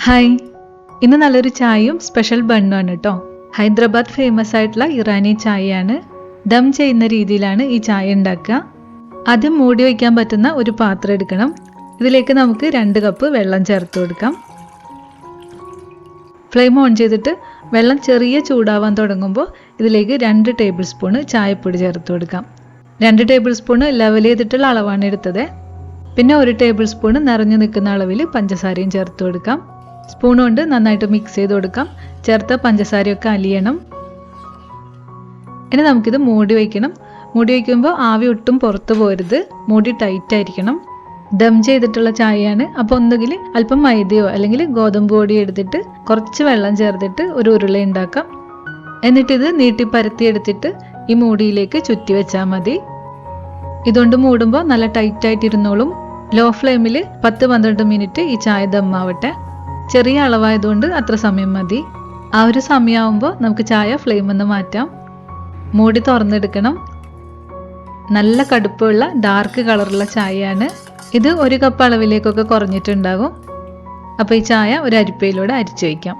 Hi, ഇന്ന് നല്ലൊരു ചായയും സ്പെഷ്യൽ ബണ്ണുമാണ് കേട്ടോ. ഹൈദരാബാദ് ഫേമസ് ആയിട്ടുള്ള ഇറാനി ചായയാണ്. ദം ചെയ്യുന്ന രീതിയിലാണ് ഈ ചായ ഉണ്ടാക്കുക. ആദ്യം മൂടി വയ്ക്കാൻ പറ്റുന്ന ഒരു പാത്രം എടുക്കണം. ഇതിലേക്ക് നമുക്ക് 2 കപ്പ് വെള്ളം ചേർത്ത് കൊടുക്കാം. ഫ്ലെയിം ഓൺ ചെയ്തിട്ട് വെള്ളം ചെറിയ ചൂടാവാൻ തുടങ്ങുമ്പോൾ ഇതിലേക്ക് 2 ടേബിൾ സ്പൂണ് ചായപ്പൊടി ചേർത്ത് കൊടുക്കാം. 2 ടേബിൾ സ്പൂണ് ലെവൽ ചെയ്തിട്ടുള്ള അളവാണ് എടുത്തത്. പിന്നെ 1 ടേബിൾ സ്പൂണ് നിറഞ്ഞു നിൽക്കുന്ന അളവിൽ പഞ്ചസാരയും ചേർത്ത് കൊടുക്കാം. സ്പൂൺ കൊണ്ട് നന്നായിട്ട് മിക്സ് ചെയ്ത് കൊടുക്കാം. ചേർത്ത പഞ്ചസാരയൊക്കെ അലിയണം. ഇനി നമുക്കിത് മൂടി വയ്ക്കണം. മൂടി വയ്ക്കുമ്പോൾ ആവി ഒട്ടും പുറത്ത് പോരുത്. മൂടി ടൈറ്റ് ആയിരിക്കണം. ദം ചെയ്തിട്ടുള്ള ചായയാണ്. അപ്പോൾ ഒന്നുകിൽ അല്പം മൈദയോ അല്ലെങ്കിൽ ഗോതമ്പ് പൊടിയോ എടുത്തിട്ട് കുറച്ച് വെള്ളം ചേർത്തിട്ട് ഒരു ഉരുള ഉണ്ടാക്കാം. എന്നിട്ടിത് നീട്ടി പരത്തി എടുത്തിട്ട് ഈ മൂടിയിലേക്ക് ചുറ്റി വെച്ചാൽ മതി. ഇതുകൊണ്ട് മൂടുമ്പോൾ നല്ല ടൈറ്റായിട്ടിരുന്നോളും. ലോ ഫ്ലെയിമിൽ 10-12 മിനിറ്റ് ഈ ചായ ദമ്മാവട്ടെ. ചെറിയ അളവായതുകൊണ്ട് അത്ര സമയം മതി. ആ ഒരു സമയമാകുമ്പോൾ നമുക്ക് ചായ ഫ്ലെയിമിൽ നിന്ന് മാറ്റാം. മൂടി തുറന്നെടുക്കണം. നല്ല കടുപ്പമുള്ള ഡാർക്ക് കളറുള്ള ചായയാണ് ഇത്. 1 കപ്പ് അളവിലേക്കൊക്കെ കുറഞ്ഞിട്ടുണ്ടാകും. അപ്പോൾ ഈ ചായ ഒരു അരിപ്പയിലൂടെ അരിച്ചു വയ്ക്കാം.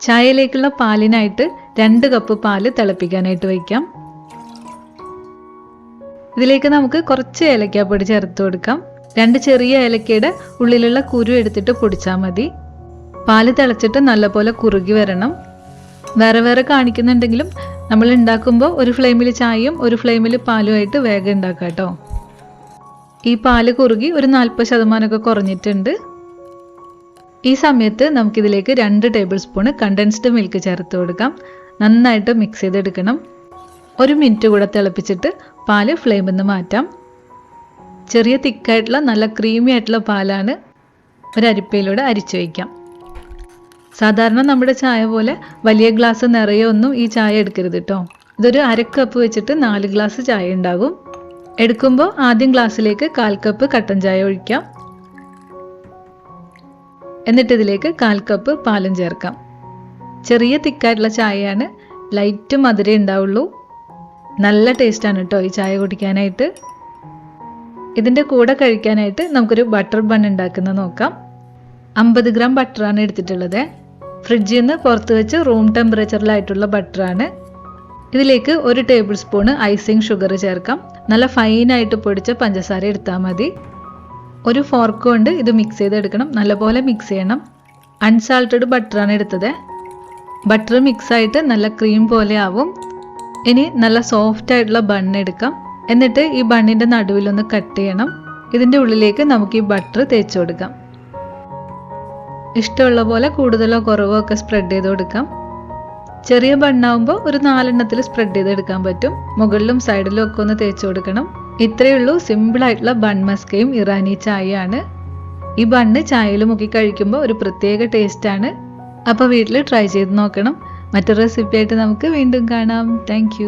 ചായയിലേക്കുള്ള പാലിനായിട്ട് 2 കപ്പ് പാല് തിളപ്പിക്കാനായിട്ട് വയ്ക്കാം. ഇതിലേക്ക് നമുക്ക് കുറച്ച് ഏലക്കാപ്പൊടി ചേർത്ത് കൊടുക്കാം. 2 ചെറിയ ഏലക്കയുടെ ഉള്ളിലുള്ള കുരു എടുത്തിട്ട് പൊടിച്ചാൽ മതി. പാല് തിളച്ചിട്ട് നല്ലപോലെ കുറുകി വരണം. വേറെ വേറെ കാണിക്കുന്നുണ്ടെങ്കിലും നമ്മൾ ഉണ്ടാക്കുമ്പോൾ ഒരു ഫ്ലെയിമിൽ ചായയും ഒരു ഫ്ലെയിമിൽ പാലുമായിട്ട് വേഗം ഉണ്ടാക്കാം കേട്ടോ. ഈ പാല് കുറുകി ഒരു 40% കുറഞ്ഞിട്ടുണ്ട്. ഈ സമയത്ത് നമുക്കിതിലേക്ക് 2 ടേബിൾ സ്പൂണ് കണ്ടൻസ്ഡ് മിൽക്ക് ചേർത്ത് കൊടുക്കാം. നന്നായിട്ട് മിക്സ് ചെയ്തെടുക്കണം. 1 മിനിറ്റ് കൂടെ തിളപ്പിച്ചിട്ട് പാല് ഫ്ലെയിമിൽ നിന്ന് മാറ്റാം. ചെറിയ തിക്കായിട്ടുള്ള നല്ല ക്രീമി ആയിട്ടുള്ള പാലാണ്. ഒരു അരിപ്പയിലൂടെ അരിച്ചു വയ്ക്കാം. സാധാരണ നമ്മുടെ ചായ പോലെ വലിയ ഗ്ലാസ് നിറയെ ഒന്നും ഈ ചായ എടുക്കരുത് കേട്ടോ. ഇതൊരു 1/2 കപ്പ് വെച്ചിട്ട് 4 ഗ്ലാസ് ചായ ഉണ്ടാകും. എടുക്കുമ്പോൾ ആദ്യം ഗ്ലാസ്സിലേക്ക് 1/4 കപ്പ് കട്ടൻ ചായ ഒഴിക്കാം. എന്നിട്ട് ഇതിലേക്ക് 1/4 കപ്പ് പാലും ചേർക്കാം. ചെറിയ തിക്കായിട്ടുള്ള ചായയാണ്. ലൈറ്റ് മധുരേ ഉണ്ടാവുള്ളൂ. നല്ല ടേസ്റ്റാണ് കേട്ടോ ഈ ചായ കുടിക്കാനായിട്ട്. ഇതിൻ്റെ കൂടെ കഴിക്കാനായിട്ട് നമുക്കൊരു ബട്ടർ ബൺ ഉണ്ടാക്കുന്നത് നോക്കാം. 50 ഗ്രാം ബട്ടറാണ് എടുത്തിട്ടുള്ളത്. ഫ്രിഡ്ജിൽ നിന്ന് പുറത്ത് വെച്ച് റൂം ടെമ്പറേച്ചറിലായിട്ടുള്ള ബട്ടറാണ്. ഇതിലേക്ക് 1 ടേബിൾ സ്പൂണ് ഐസിങ് ഷുഗർ ചേർക്കാം. നല്ല ഫൈനായിട്ട് പൊടിച്ച പഞ്ചസാര എടുത്താൽ മതി. ഒരു ഫോർക്ക് കൊണ്ട് ഇത് മിക്സ് ചെയ്തെടുക്കണം. നല്ലപോലെ മിക്സ് ചെയ്യണം. അൺസാൾട്ടഡ് ബട്ടറാണ് എടുത്തത്. ബട്ടർ മിക്സായിട്ട് നല്ല ക്രീം പോലെ ആവും. ഇനി നല്ല സോഫ്റ്റ് ആയിട്ടുള്ള ബൺ എടുക്കാം. എന്നിട്ട് ഈ ബണ്ണിൻ്റെ നടുവിലൊന്ന് കട്ട് ചെയ്യണം. ഇതിൻ്റെ ഉള്ളിലേക്ക് നമുക്ക് ഈ ബട്ടർ തേച്ച് കൊടുക്കാം. ഇഷ്ടമുള്ള പോലെ കൂടുതലോ കുറവോ ഒക്കെ സ്പ്രെഡ് ചെയ്ത് കൊടുക്കാം. ചെറിയ ബണ്ണാവുമ്പോൾ ഒരു 4 എണ്ണത്തിൽ സ്പ്രെഡ് ചെയ്തെടുക്കാൻ പറ്റും. മുകളിലും സൈഡിലും ഒക്കെ ഒന്ന് തേച്ച് കൊടുക്കണം. ഇത്രയേ ഉള്ളൂ. സിമ്പിളായിട്ടുള്ള ബൺ മസ്കയും ഇറാനി ചായയാണ്. ഈ ബണ്ണ് ചായയിൽ മുക്കി കഴിക്കുമ്പോൾ ഒരു പ്രത്യേക ടേസ്റ്റാണ്. അപ്പോൾ വീട്ടിൽ ട്രൈ ചെയ്ത് നോക്കണം. മറ്റൊരു റെസിപ്പി ആയിട്ട് നമുക്ക് വീണ്ടും കാണാം. താങ്ക്